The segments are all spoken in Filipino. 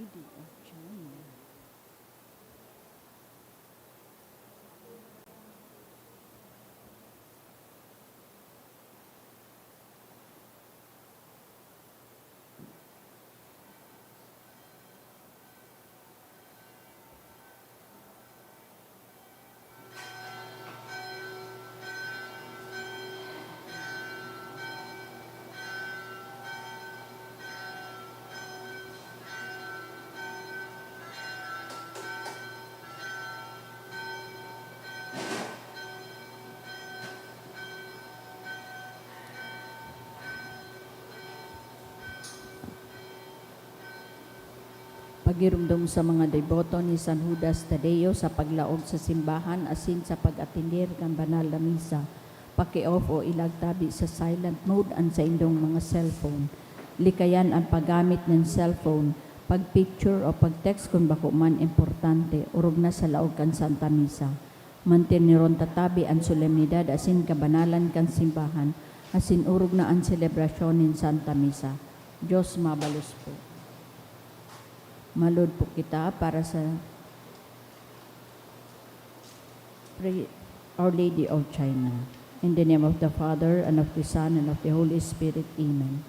Lady of China. Pagirumdum sa mga deboto ni San Judas Tadeo sa paglaog sa simbahan asin sa pag-atindir kan banal na misa. Paki-off o ilagtabi sa silent mode ang sa indong mga cellphone. Likayan ang paggamit ng cellphone, pag-picture o pag-text kung bako man importante, urog na sa laog kan Santa Misa. Mantiniron tatabi ang solemnidad asin kabanalan kan simbahan, asin urog na ang selebrasyon ng Santa Misa. Diyos mabalos po. Malod po kita para sa Our Lady of China. In the name of the Father, and of the Son, and of the Holy Spirit. Amen.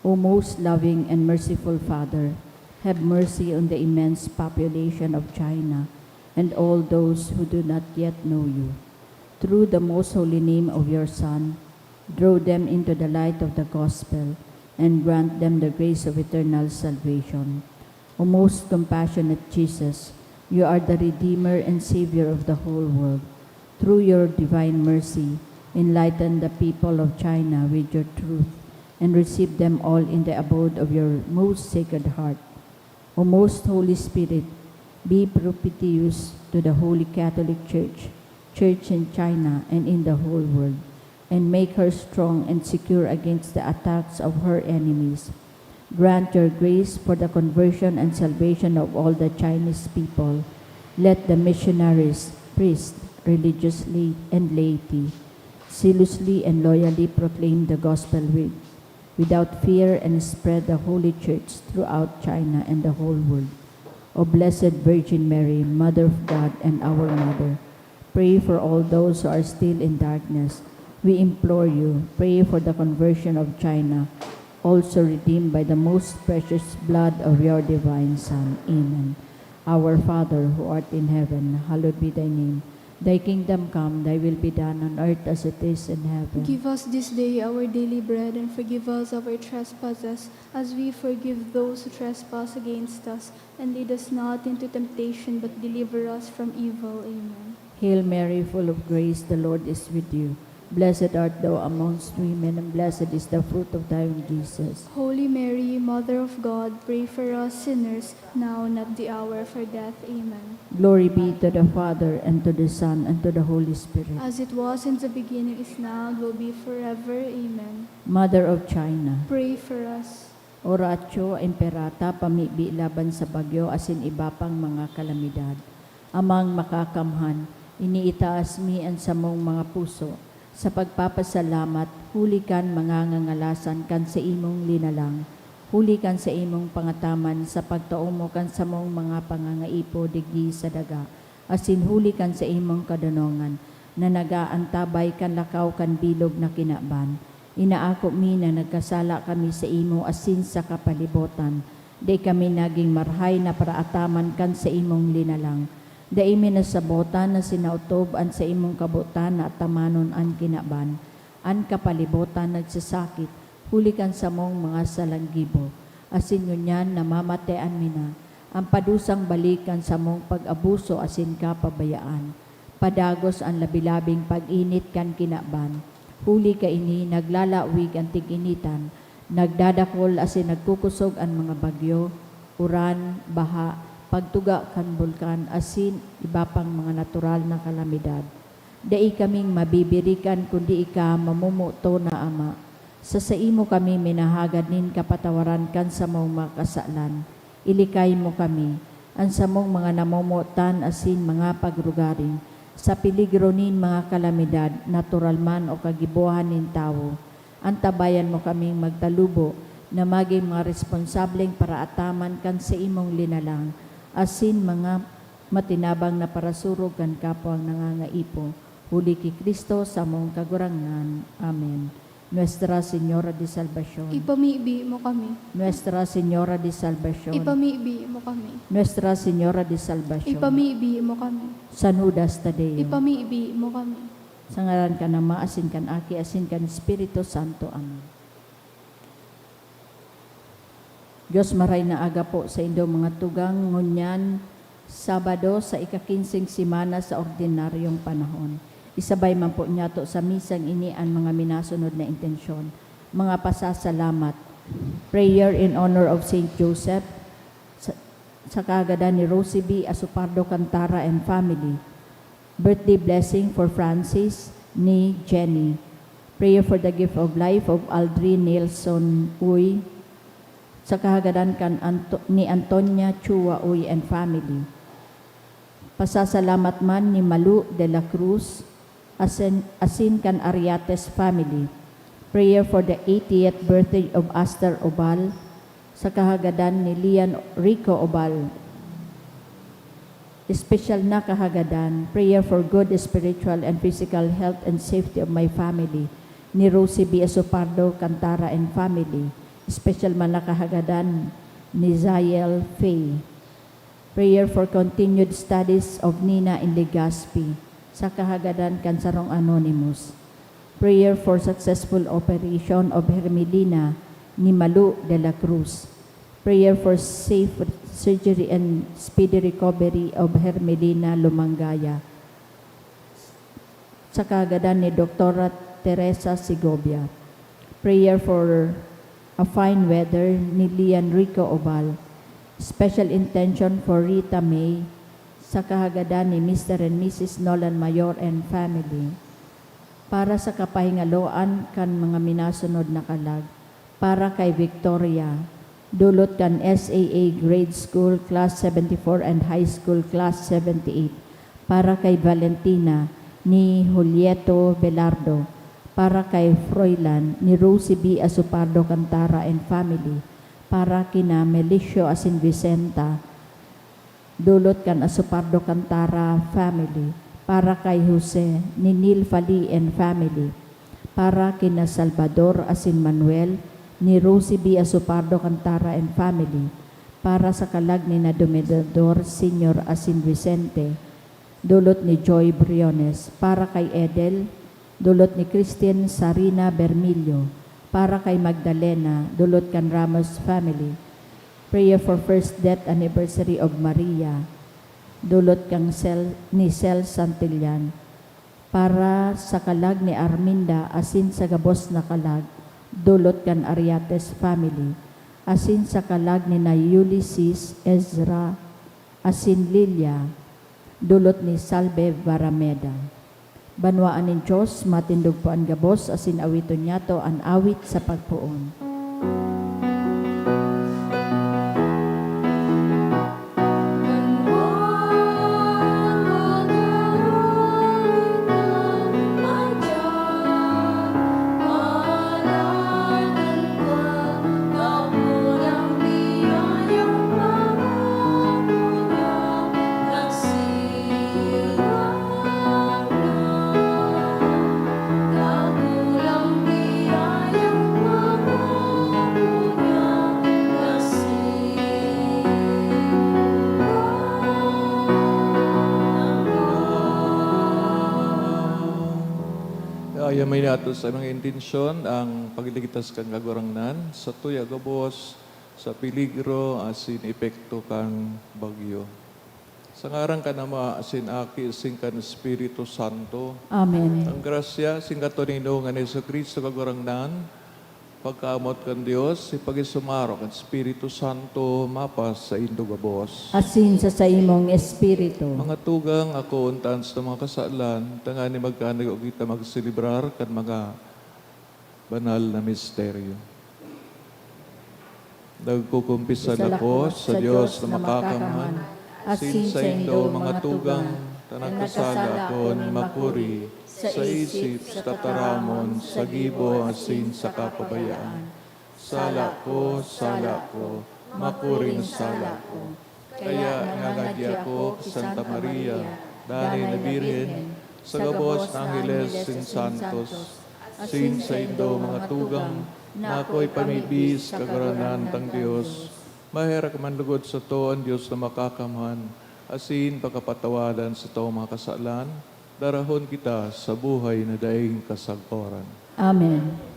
O most loving and merciful Father, have mercy on the immense population of China and all those who do not yet know you. Through the most holy name of your Son, draw them into the light of the gospel and grant them the grace of eternal salvation. O most compassionate Jesus, you are the Redeemer and Savior of the whole world. Through your divine mercy, enlighten the people of China with your truth and receive them all in the abode of your most sacred heart. O most Holy Spirit, be propitious to the Holy Catholic Church, Church in China and in the whole world, and make her strong and secure against the attacks of her enemies. Grant your grace for the conversion and salvation of all the Chinese people. Let the missionaries, priests, religious and laity zealously and loyally proclaim the gospel without fear and spread the Holy Church throughout China and the whole world. O Blessed Virgin Mary, Mother of God and our Mother, pray for all those who are still in darkness. We implore you, pray for the conversion of China, also redeemed by the most precious blood of your divine Son. Amen. Our Father, who art in heaven, hallowed be thy name. Thy kingdom come, thy will be done on earth as it is in heaven. Give us this day our daily bread, and forgive us of our trespasses, as we forgive those who trespass against us. And lead us not into temptation, but deliver us from evil. Amen. Hail Mary, full of grace, the Lord is with you. Blessed art thou amongst women, and blessed is the fruit of thy womb, Jesus. Holy Mary, Mother of God, pray for us sinners, now and at the hour of our death. Amen. Glory be to the Father, and to the Son, and to the Holy Spirit. As it was in the beginning, is now, and will be forever. Amen. Mother of China, Pray for us. Oratio Imperata, pamibi laban sa bagyo, asin iba pang mga kalamidad. Amang makakamhan, iniitaas mi ang samong mga puso, sa pagpapasalamat, huli kan mga ngangalasan kan sa imong linalang, huli kan sa imong pangataman sa pagtuong mo kan sa mong mga pangangaipo digdi sa daga, asin huli kan sa imong kadunongan, na nagaantabay kan lakaw kan bilog na kinaban. Inaako mi na nagkasala kami sa imo asin sa kapalibotan, di kami naging marhay na paraataman kan sa imong linalang. Daimi na sabotan na sinautob an sa imong kabutan na tamanon an kinaban. An kapalibotan nagsasakit, hulikan sa mong mga salanggibo. Asin ngunyan namamatean mina, ang padusang balikan sa mong pag-abuso asin kapabayaan. Padagos ang labilabing pag-init kan kinaban. Huli ka ini, naglalawig ang tig-initan. Nagdadakol asin nagkukusog ang mga bagyo, uran, baha, pagtuga kan bulkan, asin iba pang mga natural na kalamidad. Dai kaming mabibirikan kundi ika mamumuto na Ama. Sa imo kami minahagad nin kapatawaran kan sa mong makasalan. Ilikay mo kami, ang sa mong mga namumutan asin mga pagrugaring, sa peligro nin mga kalamidad, natural man o kagibuhan nin tao. Antabayan mo kaming magtalubo, na maging mga responsableng para ataman kan sa imong linalang, asin mga matinabang na parasurog kan kapwa nangangaipo. Huli ki Kristo sa mong kagurangan. Amen. Nuestra Señora de Salvación. Ipamibi mo kami. Nuestra Señora de Salvación. Ipamibi mo kami. Nuestra Señora de Salvación. Ipamibi mo kami. San Judas Tadeo. Ipamibi mo kami. Sa ngalan ka na maasin kan Aki, asin kan Espiritu Santo. Amen. Diyos maray na aga po sa indo mga tugang ngunyan, Sabado sa ika-15 simana sa ordinaryong panahon. Isabay man po niya to sa misang ini ang mga minasunod na intensyon. Mga pasasalamat. Prayer in honor of Saint Joseph, sa kaagadan ni Rosie B. Asupardo Cantara and family. Birthday blessing for Francis ni Jenny. Prayer for the gift of life of Aldrin Nelson Uy, sa kahagadan kan ni Antonia Chua Uy and family. Pasasalamat man ni Malu de la Cruz, asin kan Ariates family. Prayer for the 80th birthday of Aster Obal, sa kahagadan ni Lian Rico Obal. Special na kahagadan, prayer for good spiritual and physical health and safety of my family, ni Rosie B. Asopardo Cantara and family. Special man na kahagadan ni Zael Faye. Prayer for continued studies of Nina in Legazpi, sa kahagadan kan Sarong Anonymous. Prayer for successful operation of Hermelina ni Malu de la Cruz. Prayer for safe surgery and speedy recovery of Hermelina Lumangaya, sa kahagadan ni Dr. Teresa Segovia. Prayer for a fine weather ni Lian Rico Obal. Special intention for Rita May, sa kahagadan ni Mr. and Mrs. Nolan Mayor and family. Para sa kapahingaloan kan mga minasunod na kalag. Para kay Victoria, dulot kan SAA Grade School Class 74 and High School Class 78. Para kay Valentina ni Julieto Belardo. Para kay Froilan ni Rosie B. Asupardo Cantara and family. Para kina Melicio Asin Vicenta, dulot kan Asupardo Cantara family. Para kay Jose ni Nil Fali and family. Para kina Salvador Asin Manuel ni Rosie B. Asupardo Cantara and family. Para sa kalag ni na Domedador Senior Asin Vicente, dulot ni Joy Briones. Para kay Edel, dulot ni Christine Sarina Bermilio. Para kay Magdalena, dulot kan Ramos family. Prayer for first death anniversary of Maria, dulot kang ni Cel Santillan. Para sa kalag ni Arminda, asin sa gabos na kalag, dulot kan Ariates family. Asin sa kalag ni na Ulysses Ezra, asin Lilia, dulot ni Salve Varameda. Banwaan ng Diyos, matindog po ang gabos, asin awiton niya to ang awit sa pagpuon. May nato sa mga intensyon ang pagliligtas kang kagurangnan sa tuya gabos, sa peligro, asin epekto kang bagyo. Sa ngarang ka na maasin aki, asin kan Espiritu Santo. Amen. Ang grasya, asin katonino nga ni Kristo kagurangnan, pagkaamot kan Dios, ipagisumaro kan Espiritu Santo, mapas sa indo gabos. Asin sa imong espiritu. Mga tugang ako untan sa mga kasalan, tangani magkanag o kita magsilibrar kan mga banal na misteryo. Nagkukumpisan ako sa Diyos na makakamhan, asin sa indo mga tugang, tanagkasala ako ni makuri, sa isip, sa tataramon, sa gibo, asin sa kapabayaan. sala ko, makuring sala ko. Kaya nangangadya ko ki Santa Maria, Danay na Birhen, sa gabos ng Angeles sin Santos, asin sa indo mga tugang, na ako'y pamibis kagaranan tang Diyos. Maherak man lugod sa to ang Diyos na makakamhan, asin pagkapatawadan sa to mga kasalan, darahon kita sa buhay na daing kasagporan. Amen.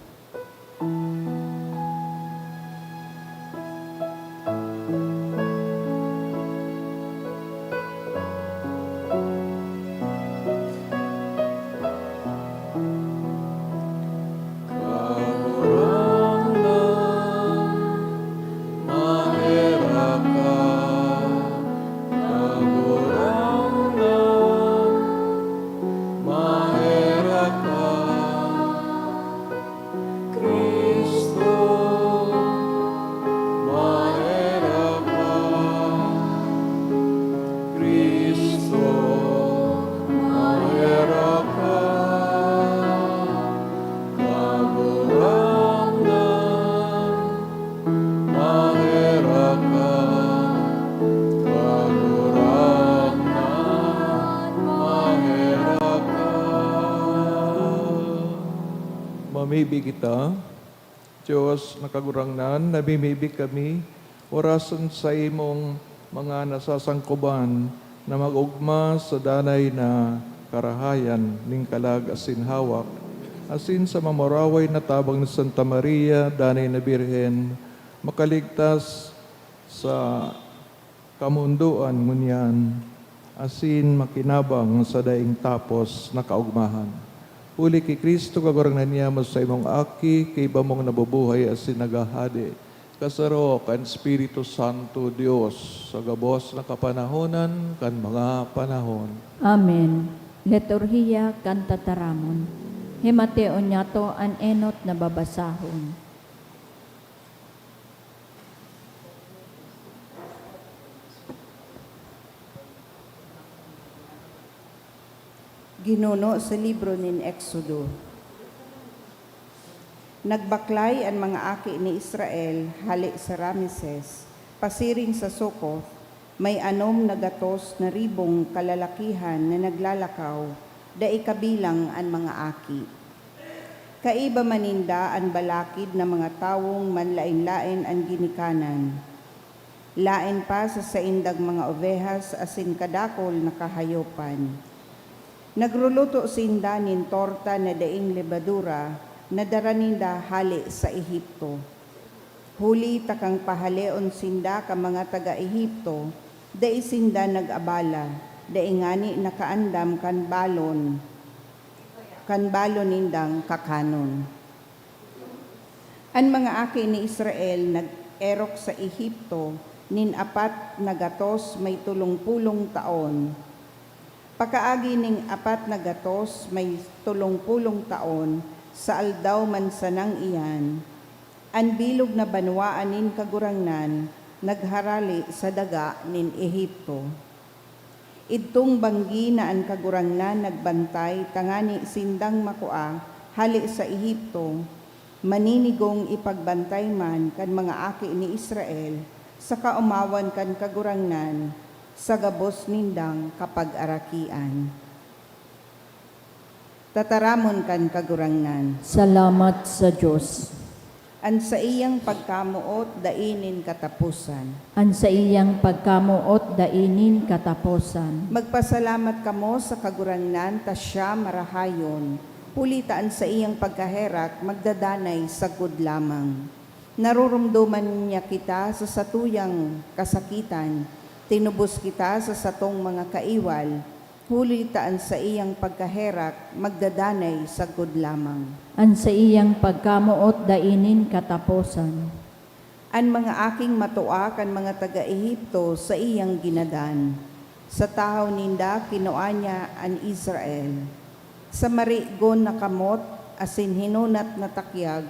Mamibig kita, Diyos nakagurangnan, nabimibig kami, orasan sa imong mga nasasangkuban na mag-ugma sa danay na karahayan ning kalag asin hawak, asin sa mamoraway na tabang ni Santa Maria, Danay na Birhen, makaligtas sa kamunduan ngunyan, asin makinabang sa daing tapos na kaugmahan. Uli kay Kristo kagurang niya mo sa imong aki, kay bamong nabubuhay asin nagahadi. Kasaro kan Espiritu Santo Dios sa gabos na kapanahonan kan mga panahon. Amen. Liturhiya kan tataramon. Himateo nyato an enot na babasahon. Ginuno sa libro nin Exodo. Nagbaklay ang mga aki ni Israel hali sa Rameses, pasiring sa Sukoth, may 6 na gatos na ribong kalalakihan na naglalakaw, dai kabilang ang mga aki. Kaiba maninda ang balakid na mga tawong manlain-lain ang ginikanan. Lain pa sa saindag mga obehas asin kadakol na kahayopan. Nagruluto sinda nin torta na daing lebadura na daraninda hali sa Ehipto. Huli takang pahaleon sinda ka mga taga-Ehipto, dai sinda nag-abala, daingani nakaandam kan balon nindang kakanon. Ang mga aki ni Israel nag-erok sa Ehipto, nin 4 na gatos may 30 taon. Pagkaagi ning 4 na gatos may 30 taon, sa aldaw man sanang iyan, ang bilog na banwaan nin kagurangnan, nagharali sa daga nin Ehipto. Idtong banggi na ang kagurangnan nagbantay, tangani sindang makua, hali sa Ehipto, maninigong ipagbantay man kan mga aki ni Israel, sa kaumawan kan kagurangnan, sa gabos nindang kapag-arakian. Tataramon kan kagurangnan. Salamat sa Diyos. An sa iyang pagkamuot dainin katapusan. An sa iyang pagkamuot dainin kataposan. Magpasalamat kamo sa kagurangnan ta siya marahayon. Pulitaan sa iyang pagkaherak magdadanay sagud lamang. Narurumduman niya kita sa satuyang kasakitan. Tinubos kita sa satong mga kaiwal, hulitaan sa iyang pagkaherak, magdadanay sagud lamang. An sa iyang pagkamuot dainin kataposan. An mga aking matua kan mga taga-Ehipto sa iyang ginadan. Sa tahaw ninda kinuha niya an Israel. Sa marigon na kamot, asin hinunat na takyag,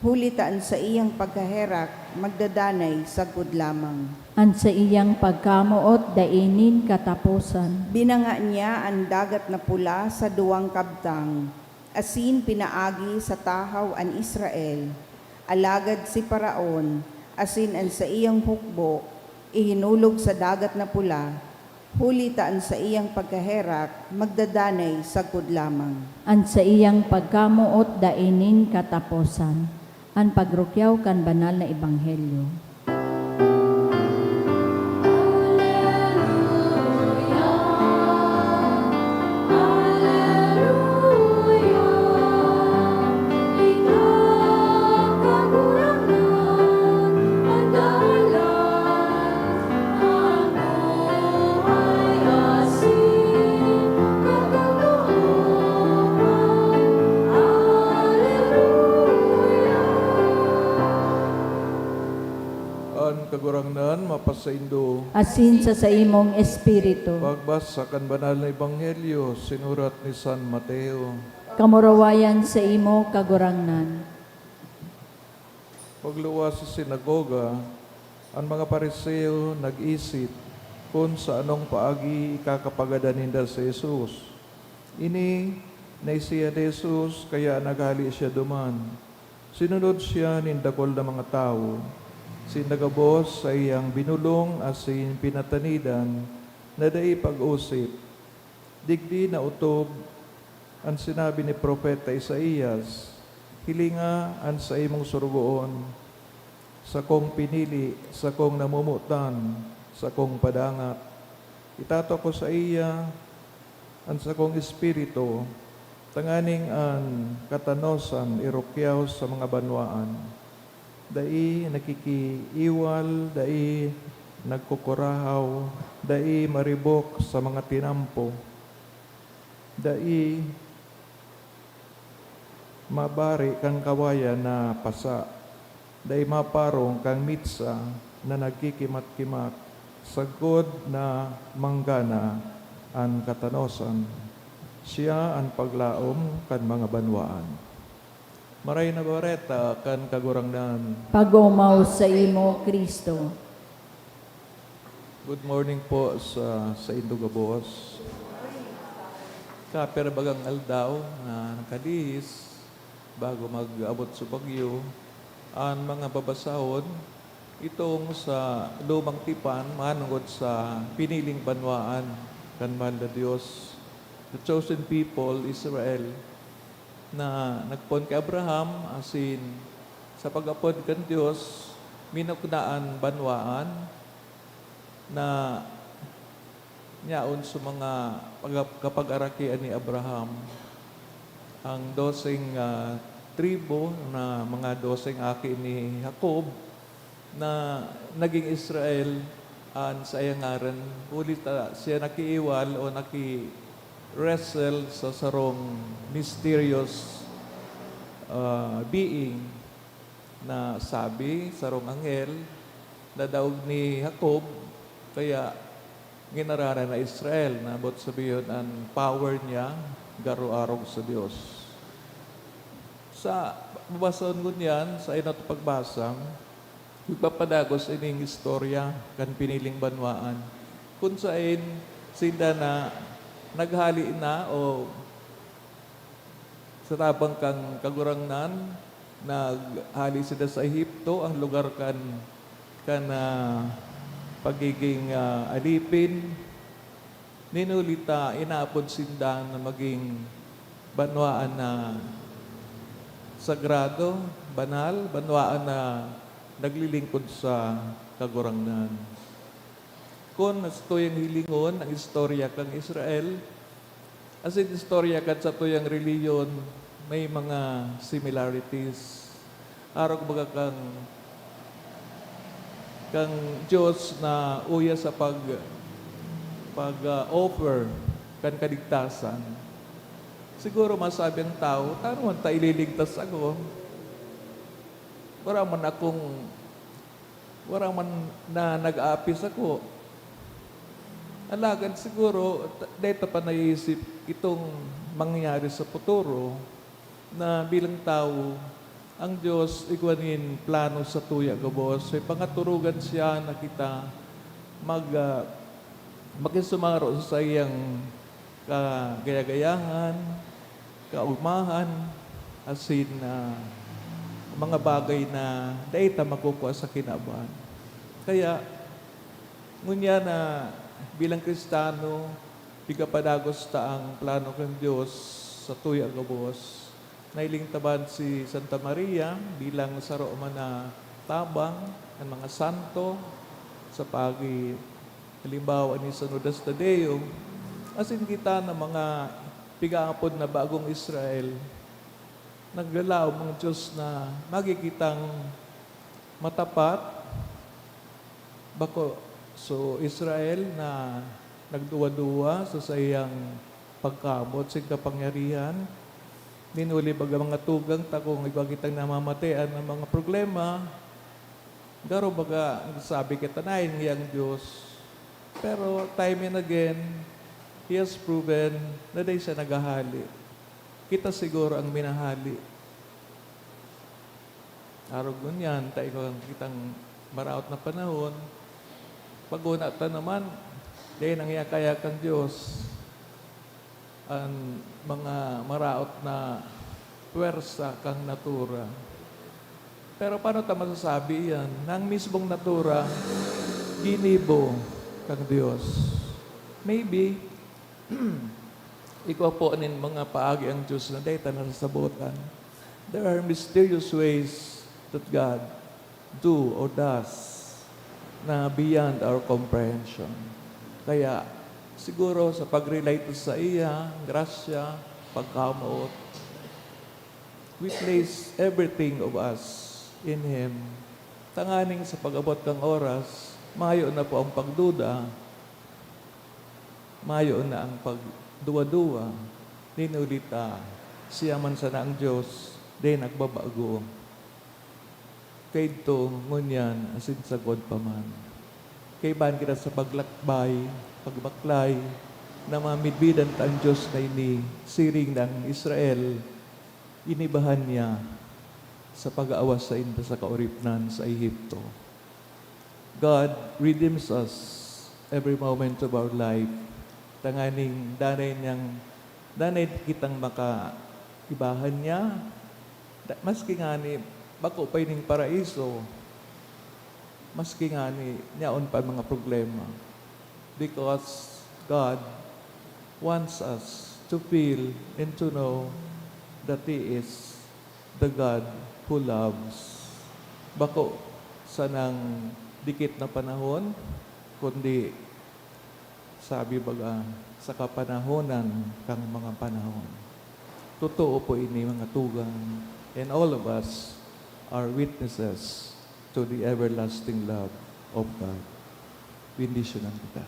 hulitaan sa iyang pagkaherak, magdadanay sagud lamang. An sa iyang pagkamuot dainin kataposan. Binanga niya ang dagat na pula sa 2 kabtang, asin pinaagi sa tahaw an Israel. Alagad si Paraon, asin ang sa iyang hukbo, ihinulog sa dagat na pula, hulitaan sa iyang pagkaherak, magdadanay sagkod lamang. An sa iyang pagkamuot dainin kataposan, an pagrukyaw kan banal na ebanghelyo. Ang kagurangnan, mapasaindo. Asin sa imong espiritu, Pagbasa kan banal na ebanghelyo, sinurat ni San Mateo. kamurawayan sa imo kagurangnan. Pagluwas sa sinagoga, ang mga pariseo nag-isip kung sa anong paagi ikakapagadaninda si Jesus. Ini naisiya ni Jesus, kaya naghali siya duman. Sinunod siya nindakol na mga tao. Sinagabos sa iyang binulong asin pinatanidan na dai pag-usip. Digdi na utob ang sinabi ni Propeta Isaías, hilinga an sa imong surugoon, sa kong pinili, sa kong namumutan, sa kong padangat. Itato ko sa iya, an sa kong espiritu, tanganing an katanosan irukyaw sa mga banwaan. Dai nakikiiwal, dai nagkukurahaw, dai maribok sa mga tinampo, dai mabari kang kawayan na pasa, dai maparong kang mitsa na nagkikimat-kimat, sagod na manggana ang katanosan. Siya ang paglaom kan mga banwaan. Maray na bareta kan kagurangnan. Pagumaw sa imo, Kristo. Good morning po sa Indugabos. Kapir bagang aldaw na nakadihis bago mag-abot sa bagyo. Ang mga babasahon itong sa lumang tipan manungod sa piniling banwaan kan mahal na Diyos. The chosen people, Israel, na nagpon kay Abraham asin sa pag-apod kan Dios minuknaan banwaan na nyaon sa mga kapag-arakian ni Abraham ang 12 tribo na mga 12 aki ni Jacob na naging Israel an sa iyang ngaran ulit siya nakiiwal o wrestle sa sarong mysterious being na sabi, sarong anghel, na daog ni Jacob, kaya ginarana na Israel, na bot sabihin ang power niya, garo-arog sa Diyos. Sa babasaon ko niyan, sa inot pagbasa, ipapadagot ining istorya kan piniling banwaan. Kung saan sinda na naghali na o sa tabang kang kagurangnan, naghali sila sa Ehipto, ang lugar kan pagiging alipin. Ninulita, inaapod sinda na maging banwaan na sagrado, banal, banwaan na naglilingkod sa kagurangnan. Kung ito yung hilingon, ang istorya kang Israel, as in istorya kan sa tuyang reliyon, may mga similarities. Araw baga kang Diyos na uya sa pag-offer kan kaligtasan. Siguro masabi ang tao, tano man ta ililigtas ako? Wala man na nag-aapis ako. Alagad siguro, dito pa naisip itong mangyayari sa futuro na bilang tao, ang Diyos igwanin plano sa tuya gabos. So, pangaturugan siya na kita makisumaro sa iyang kagayagayahan, kaumahan, asin na mga bagay na daita makukuha sa kinabuhan. Kaya, ngunya na bilang Kristano, pigapadagos ta ang plano ng Diyos sa tuya gabos. Nailing taban si Santa Maria bilang saro man na tabang ang mga santo sa pagi halimbawa ni San Judas Tadeo. Asin kita na mga pigaapod na bagong Israel, naglalaw mga Diyos na magikitang matapat bako so Israel na nagduwa-duwa sa sayang pagkamot sa kapangyarihan. Ninuli baga mga tugang takong ibagitang namamatayan ng mga problema. Garo baga sabi kita na yang Diyos. Pero time and again, He has proven na day siya nagahali. Kita siguro ang minahali. Arog nun yan, tayo kang kitang maraot na panahon. Pag-una ta naman, dahil nangyakaya kang Diyos, ang mga maraot na puwersa kang natura. Pero paano ta masasabi yan? Nang mismong natura, ginibo kang Diyos. Maybe, ikaw po nin mga paagi ang Diyos na dahil na nasabutan. There are mysterious ways that God do or does na beyond our comprehension. Kaya, siguro sa pag-relate sa iya, grasya, pagkamot, we place everything of us in Him. Tanganing sa pag-abot ng oras, mayo na po ang pagduda, mayo na ang pagduwa-duwa, ninulita, siya man sana ang Diyos, di nagbabago. Kay ito, ngunyan, asin sa God pa man. Kay ban kita sa paglakbay, pagbaklay, na mamidbidan ta ang Diyos na ini, siring ng Israel, inibahan niya sa pag-aawas sa inta sa kauripnan sa Ehipto. God redeems us every moment of our life. Tanganing danay kitang makaibahan niya, maski nga ni bako pa ining paraiso, maski nga ni niyaon pa mga problema. Because God wants us to feel and to know that He is the God who loves. Bako sa nang dikit na panahon, kundi sabi baga sa kapanahonan kang mga panahon. Totoo po ini mga tugang, and all of us are witnesses to the everlasting love of God. Bendisyonan kita.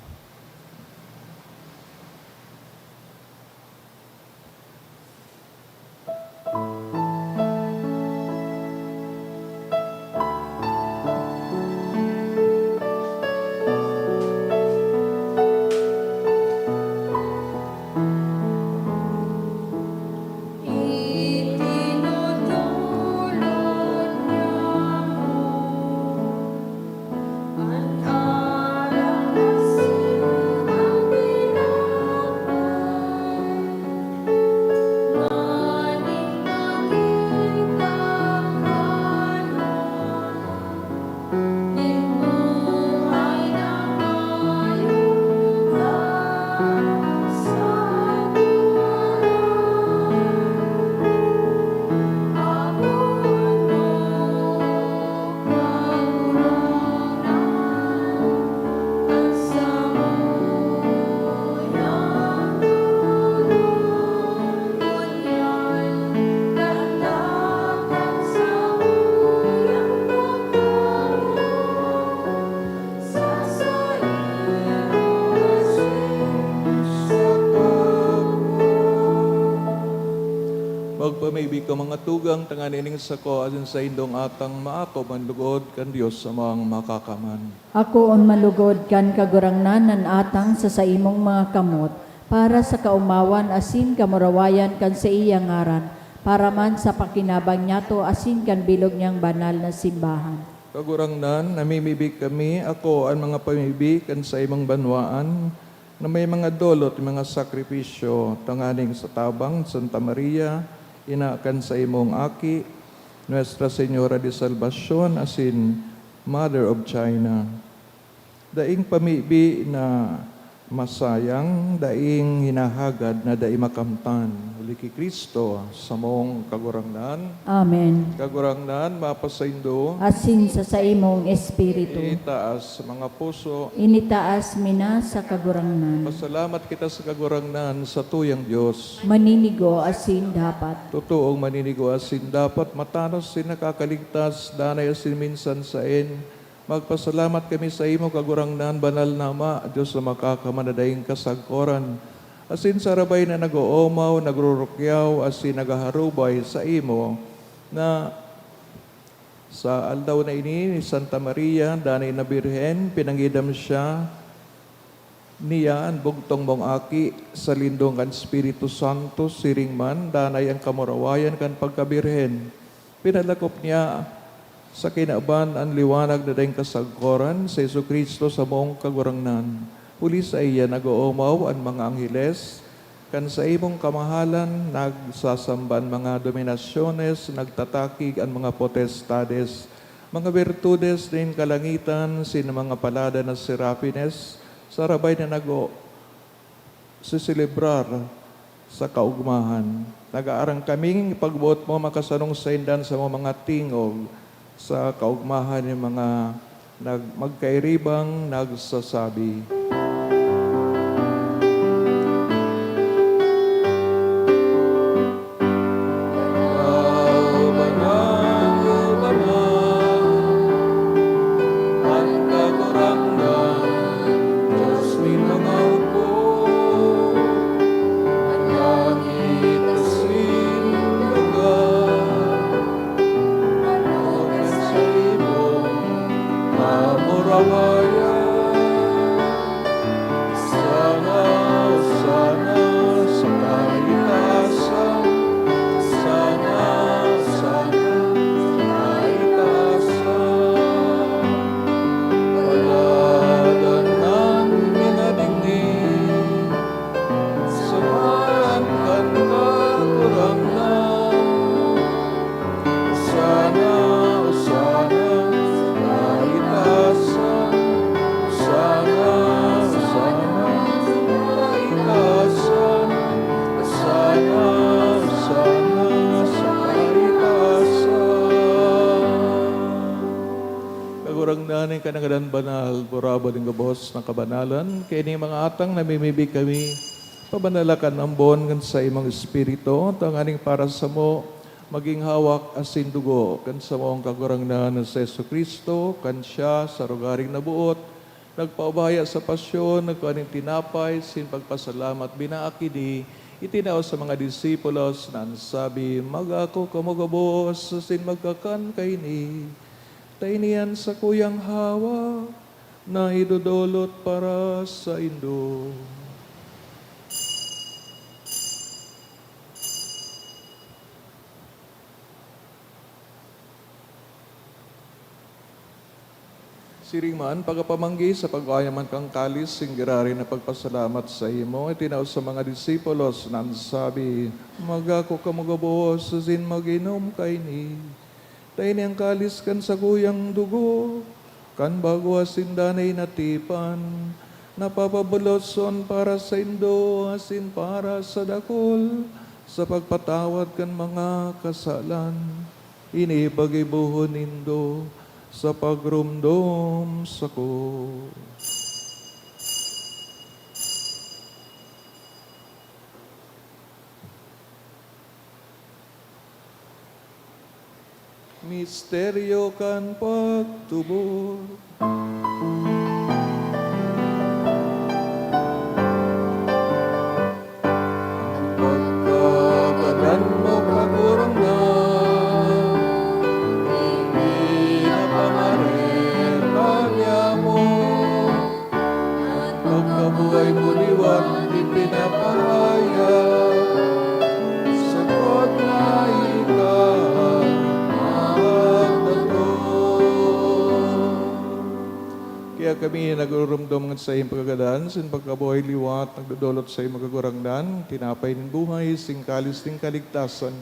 Magpamaybi ka mga tugang, tanganining sa ko, asin sa indong atang maato, manlugod kan Diyos sa mga makakaman. Ako on malugod kan kagurangnan nan atang sa imong mga kamot, para sa kaumawan asin kamurawayan kan sa iyang ngaran, para man sa pakinabang niyato asin kan bilog niyang banal na simbahan. Kagurangnan, namimibig kami, ako ang mga pamibig kan sa imong banwaan, na may mga dolot, mga sakripisyo, tanganing sa tabang, Santa Maria, inakan sa imong aki, Nuestra Señora de Salvacion, as in Mother of China. Daing pamibi na masayang, daing hinahagad na daing makamtan. Uli ki Kristo, sa mong kagurangnan. Amen. Kagurangnan, mapasaindo, Asin sa imong espiritu, itaas sa mga puso. initaas mina sa kagurangnan. Pasalamat kita sa kagurangnan sa tuyang Diyos. Maninigo asin dapat. Totoong maninigo asin dapat matanos sin nakakaligtas, danay asin minsan sain. Magpasalamat kami sa imo kagurangnan, banal na Ama, Diyos na makakamanadaing kasagkoran. Asin sarabay na nag-oomaw, nagrurukyaw, asin nagaharubay sa imo, na sa aldaw na ini ni Santa Maria, danay na Birhen, pinangidam siya, niya ang bugtong mong aki sa lindong kan Espiritu Santo, siring man, danay ang kamurawayan kan pagkabirhen. Pinalakop niya sa kinaban ang liwanag na daing kasagkoran sa Jesucristo sa mong kagurangnan. Uli sa iya nag-oomaw ang mga angheles, kan sa imong kamahalan nagsasamban mga dominasyones, nagtatakig ang mga potestades, mga virtudes din kalangitan, sin mga palada na serapines, sarabay na sisilibrar sa kaugmahan. Nag-aarang kaming pagbuot mo makasanong sa indan sa mga tingog, sa kaugmahan ng mga magkairibang nagsasabi. Naning kanagadan banal, buraba ng gabos ng kabanalan, kaya ni mga atang namimibig kami, pabanalakan ang bon kan sa imong espiritu, tanganing para sa mo, maging hawak asin dugo, kan sa mong kagurangnan sa Jesucristo, kan siya sa rugaring nabuot, nagpaubaya sa pasyon, nagkaning tinapay, sin pagpasalamat, binaakidi, itinaw sa mga disipulos, na sabi, mag-ako kamugabos, sin magkakan kay ni, tainian sa kuyang hawa na idudulot para sa Indo. Siringman, pagkapamanggi sa pag-ayaman kang kalis, singgirari na pagpasalamat sa imo, itinaw sa mga disipulos, na sabi, mag-ako kamugabos, sin mag-inom kay ni, tayo niyang kalis kan sa kuyang dugo, kan bago asin danay natipan, napapabuloson para sa Indo, asin para sa dakol, sa pagpatawad kan mga kasalan, inipagibuhon Indo, sa pagrumdom sa ko. Misteryo kan pagtubor. Pagkagadan mo kagurang na, pinapamareta niya mo, pagkabuhay mo liwan, di pinapahaya, sagot na ikaw. Kaya kami nagurumdum sa iyong pagkagadan, sin pagkabuhay liwat, nagdudulot sa iyong magagurangdan, tinapay ng buhay, sing kalis ng kaligtasan,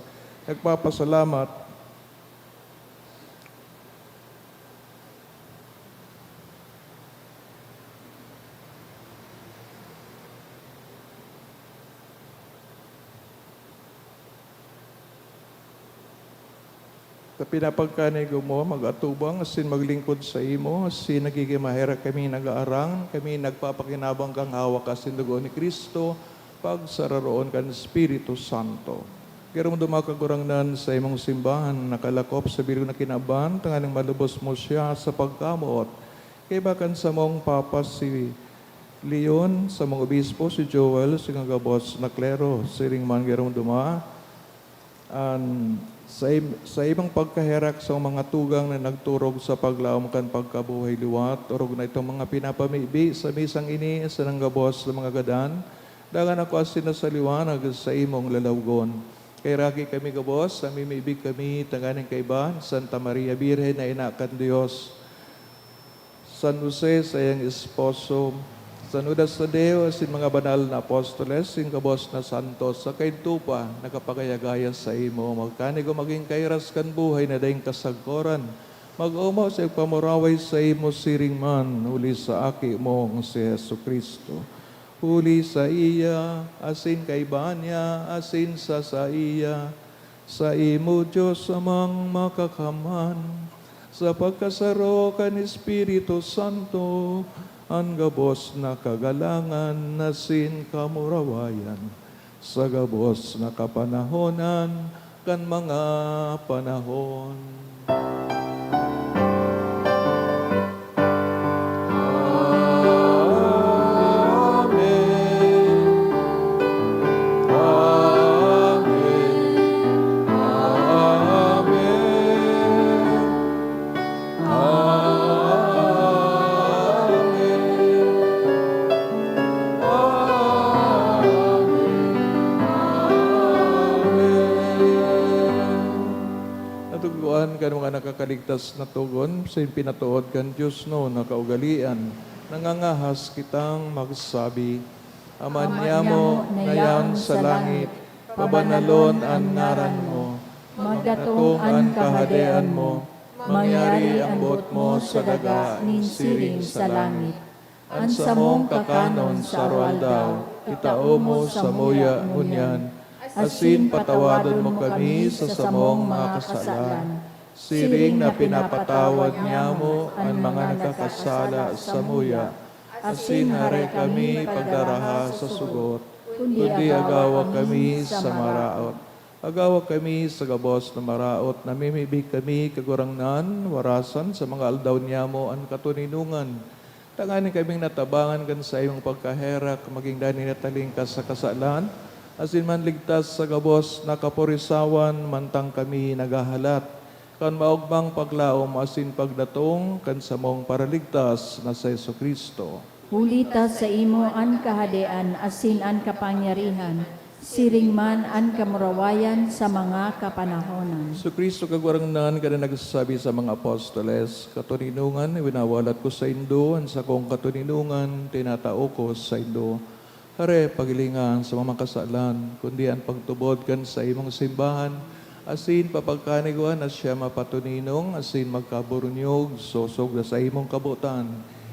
nagpapasalamat, Pinapagkanigo mo, mag-atubang, asin maglingkod sa imo, asin nagigimahera kami nag-aarang, kami nagpapakinabang kang hawak asin dugo ni Kristo, pagsararoon kan Espiritu Santo. Kaya mo dumakagurangnan sa imong simbahan, nakalakop sa bilog na kinaban, tanganing malubos mo siya sa pagkamuot. Kaya bakan sa mong papa si Leon, sa mong obispo si Joel, si gabos na klero, si Ringman Gerong Duma, sa ibang pagkaherak sa mga tugang na nagturog sa paglaom kan pagkabuhay liwat, urog na itong mga pinapamibi sa misang ini sa nanggabos ng mga gadan, dagan ako asin na sa liwanag sa imong lalawgon. Kay ragi kami gabos, sa mimibig kami, tanganing kaiban, Santa Maria Birhen na inakan Diyos, San Jose sa iyang esposo, San Judas Tadeo, asin mga banal na apostoles, sin kabos na santos, sa kaintupa, nakapagayagaya sa imo, magkanigo maging kairas kan buhay na daing kasagkoran, mag-umaw sa pamuraway sa imo siringman, uli sa aki mong si Yesu Kristo. Huli sa iya, asin kay Banya, asin sa iya, sa imo Diyos amang makakaman, sa pagkasaro kan Espiritu Santo, ang gabos na kagalangan na sin kamurawayan, sa gabos na kapanahonan kan mga panahon. Natuguan kan mga nakakaligtas na tugon, sa pinatuod kan Diyos no, nakaugalian, nangangahas kitang magsabi, Aman niya mo na yan sa langit, pabanalon ang ngaran mo, magdatong ang kahadean mo, mangyari ang bot mo sa daga, ninsiring sa langit. Ang samong kakanon sa daw, itao mo sa muya ngunyan, asin patawadon mo kami sa samong mga kasalan. Siring na pinapatawad niya mo ang mga nakakasala sa muya. Asin hare kami pagdaraha sa sugot, kundi agawa kami sa maraot. Agawa kami sa gabos na maraot, namimibig kami kagurangnan, warasan sa mga aldaw niya mo ang katuninungan. Tanganin kaming natabangan kan sa iyong pagkaherak, maging dani nataling ka sa kasalan, asin man ligtas sa gabos na kaporisawan, mantang kami nagahalat. Kan maugmang paglaom, asin pagdatong, kan samong paraligtas na sa Yesu Kristo. Hulita sa imo an kahadean, asin an kapangyarihan, siring man an kamurawayan sa mga kapanahonan. So Kristo kagwarangnan ka na nagsasabi sa mga apostoles, katuninungan, winawalat ko sa Indo, ang sa kong katuninungan, tinatao ko sa Indo. Hare, pagilingan sa mga kasalan, kundi ang pagtubod kan sa imong simbahan, asin papagkaniguan na siya mapatuninong, asin magkaburunyog, sosog na sa imong kabutan.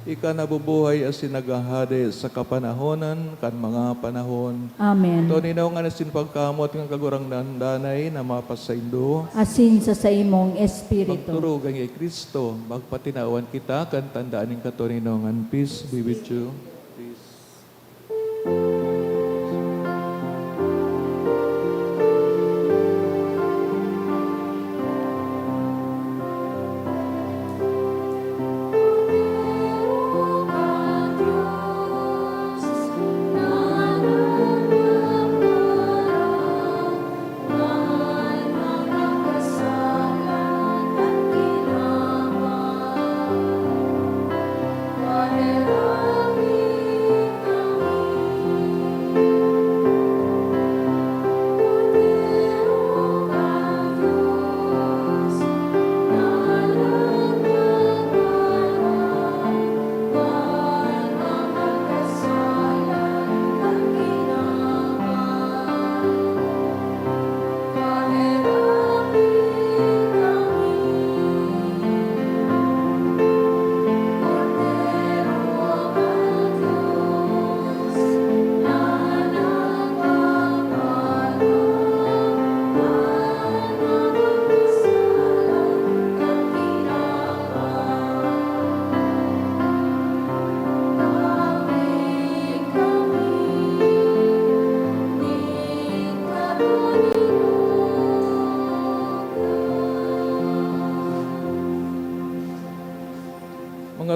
Ika nabubuhay asin nagahade sa kapanahonan, kan mga panahon. Amen. Tuninaw nga nasin pagkamot ng kagurang dandanay na mapasaindo. Asin sa imong espiritu. Magturog ang Kristo, magpatinawan kita, kan tandaan ng katuninongan. Peace be with you. Peace. Hallelujah.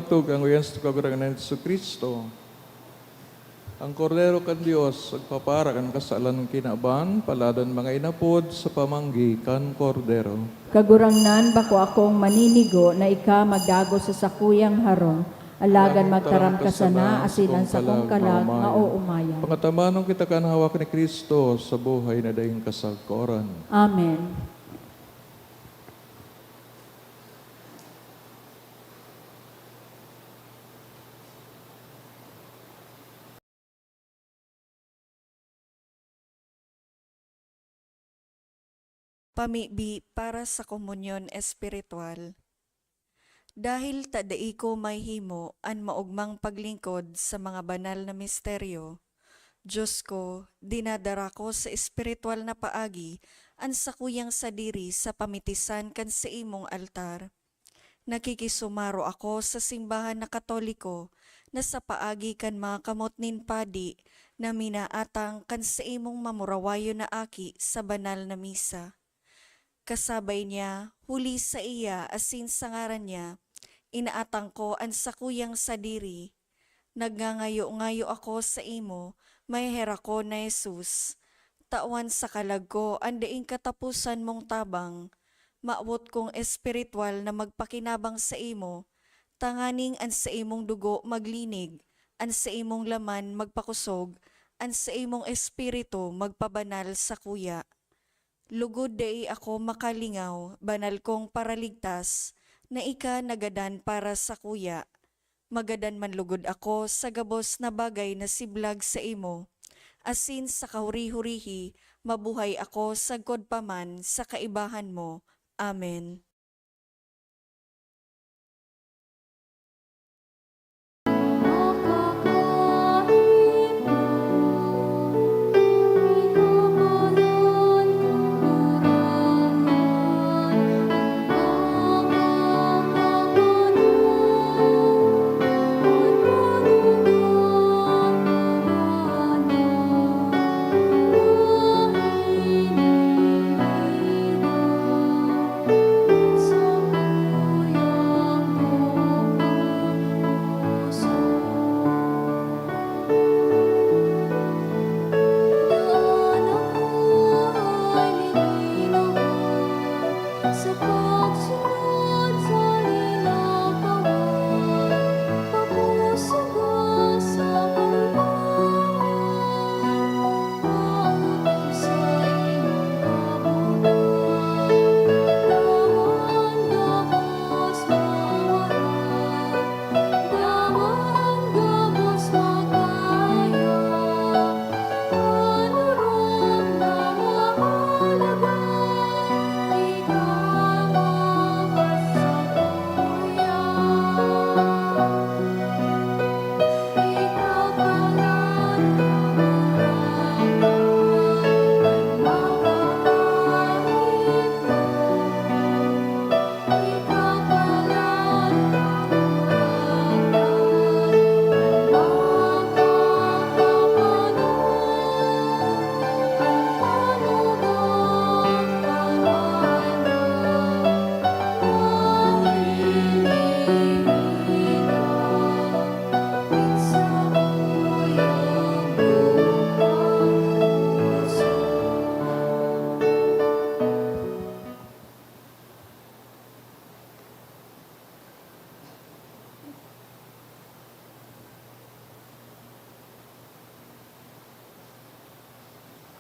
bantog ang uyans to kagurangan ni Kristo. Ang kordero kan Dios agpapara kan kasalan kinaban paladan mga inapod sa pamanggi kan kordero. Kagurangnan bako akong maninigo na ika magdago sa sakuyang harong, alagan magtaram ka sana asinan sa kong kalag nga o umayan. Pangatamanong kita kan hawak ni Kristo sa buhay na dayong kasagkoran. Amen. Pamibi para sa komunyon espiritual. Dahil tadai ko may himo an maugmang paglingkod sa mga banal na misteryo, Diyos ko, dinadara ko sa espiritual na paagi an sakuyang sadiri sa pamitisan kan sa imong altar. Nakikisumaro ako sa simbahan na Katoliko na sa paagi kan mga kamot nin padi na minaatang kan sa imong mamurawayo na aki sa banal na misa. Kasabay niya, huli sa iya asin sa ngaran niya, inaatang ko ang sakuyang sadiri. Nagngangayo-ngayo ako sa imo, may hera ko na Jesus. Tawan sa kalag ko, andaing katapusan mong tabang. Maawot kong espiritual na magpakinabang sa imo, tanganing an sa imong dugo maglinig, an sa imong laman magpakusog, an sa imong espiritu magpabanal sa kuya. Lugod dai ako makalingaw, banal kong paraligtas, na ika nagadan para sa kuya. Magadan man lugod ako sa gabos na bagay na siblag sa imo. Asin sa kahuri-hurihi, mabuhay ako sagkod paman sa kaibahan mo. Amen.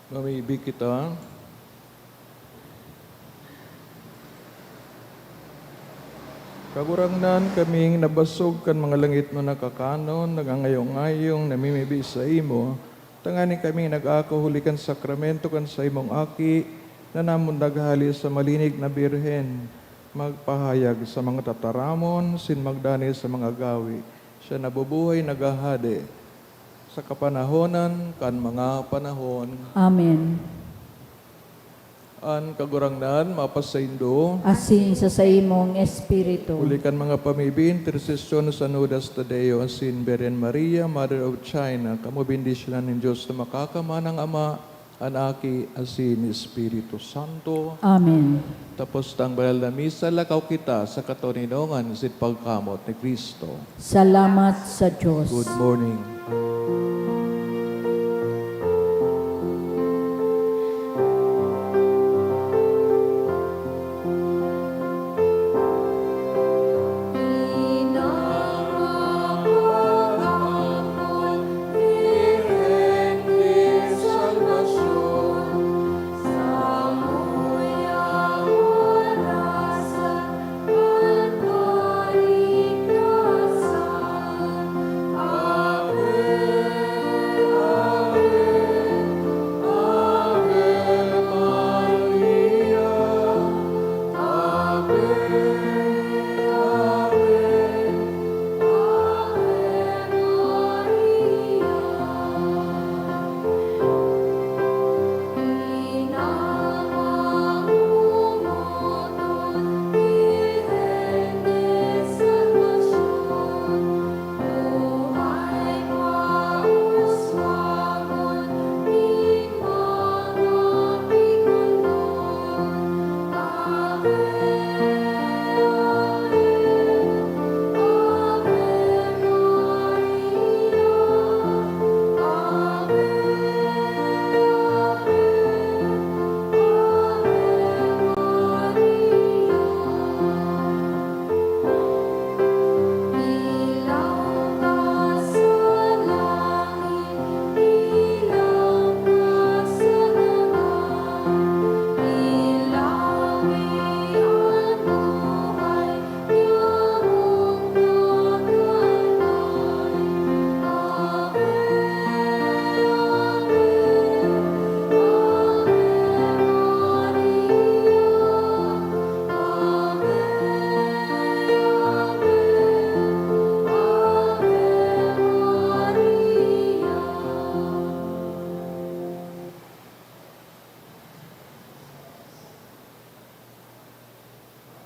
Mamibig kita. Kagurangnan kaming nabasog kan mga langit mo nakakanon, nagangayong-ngayong, namimibi sa imo, tangani kaming nag-akahulikan sakramento kan sa imong aki, na namon naghali sa malinig na birhen, magpahayag sa mga tataramon, sin magdani sa mga gawi, siya nabubuhay nagahade, sa kapanahonan kan mga panahon. Amen. An kagurangnan, mapasaindo, Asin sa imong espiritu. ulikan mga pamibi, intercession sa Nudas Tadeo, asin Beren Maria, Mother of China, kamo bendisyonan ng Diyos na makakamanang Ama, Anaki asin Espiritu Santo. Amen. Tapos tang banal na misa, lakaw kita sa katoninongan sin pagkamot ni Kristo. Salamat sa Diyos. Good morning.